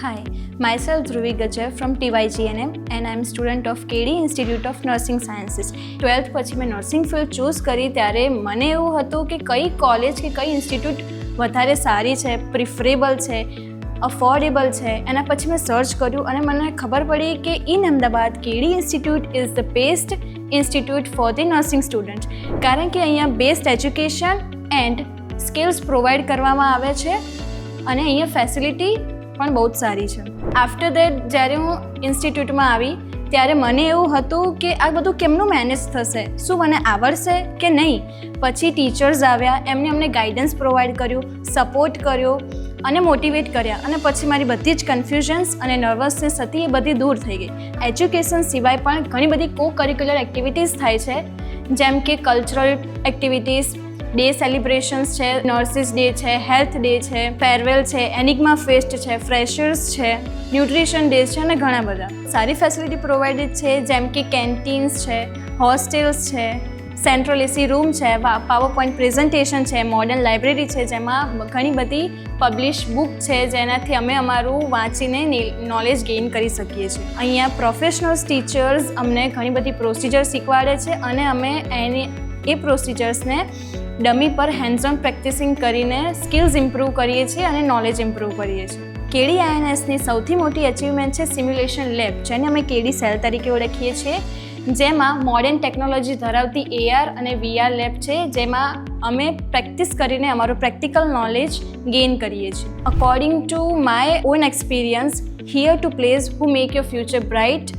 Hi, myself Dhruvi Gajjar from TYGNM and I am student of KD Institute of Nursing Sciences. 12th પછી મેં nursing field choose કરી ત્યારે મને એવું હતું કે કઈ કોલેજ કે કઈ ઇન્સ્ટિટ્યૂટ વધારે સારી છે, પ્રિફરેબલ છે, અફોર્ડેબલ છે. એના પછી મેં સર્ચ કર્યું અને મને ખબર પડી કે in Ahmedabad KD institute is the best institute for the nursing student, કારણ કે અહીંયા best education and skills provide કરવામાં આવે છે અને અહીંયા ફેસિલિટી પણ બહુ જ સારી છે. આફ્ટર દેટ જ્યારે હું ઇન્સ્ટિટ્યૂટમાં આવી ત્યારે મને એવું હતું કે આ બધું કેમનું મેનેજ થશે, શું મને આવડશે કે નહીં. પછી ટીચર્સ આવ્યા, એમને અમને ગાઈડન્સ પ્રોવાઈડ કર્યું, સપોર્ટ કર્યો અને મોટિવેટ કર્યા અને પછી મારી બધી જ કન્ફ્યુઝન્સ અને નર્વસનેસ હતી એ બધી દૂર થઈ ગઈ. એજ્યુકેશન સિવાય પણ ઘણી બધી કો કરિક્યુલર એક્ટિવિટીઝ થાય છે, જેમ કે કલ્ચરલ એક્ટિવિટીઝ, ડે સેલિબ્રેશન્સ છે, નર્સિસ ડે છે, હેલ્થ ડે છે, ફેરવેલ છે, એનિગ્મા ફેસ્ટ છે, ફ્રેશર્સ છે, ન્યુટ્રિશન ડે છે અને ઘણા બધા. સારી ફેસિલિટી પ્રોવાઇડેડ છે, જેમ કે કેન્ટીન્સ છે, હોસ્ટેલ્સ છે, સેન્ટ્રલ એસી રૂમ છે, પાવર પોઈન્ટ પ્રેઝન્ટેશન છે, મોડર્ન લાઇબ્રેરી છે, જેમાં ઘણી બધી પબ્લિશ બુક છે જેનાથી અમે અમારું વાંચીને નોલેજ ગેઇન કરી શકીએ છીએ. અહીંયા પ્રોફેશનલ્સ ટીચર્સ અમને ઘણી બધી પ્રોસિજર શીખવાડે છે અને અમે એ પ્રોસિજર્સને ડમી પર હેન્ડ્સ ઓન પ્રેક્ટિસિંગ કરીને સ્કિલ્સ ઇમ્પ્રૂવ કરીએ છીએ અને નોલેજ ઇમ્પ્રૂવ કરીએ છીએ. KD INSની સૌથી મોટી અચીવમેન્ટ છે સિમ્યુલેશન લેબ, જેને અમે KD સેલ તરીકે ઓળખીએ છીએ, જેમાં મોડર્ન ટેકનોલોજી ધરાવતી AR અને VR લેબ છે, જેમાં અમે પ્રેક્ટિસ કરીને અમારું પ્રેક્ટિકલ નોલેજ ગેઇન કરીએ છીએ. According to my own experience, here to place who make your future bright,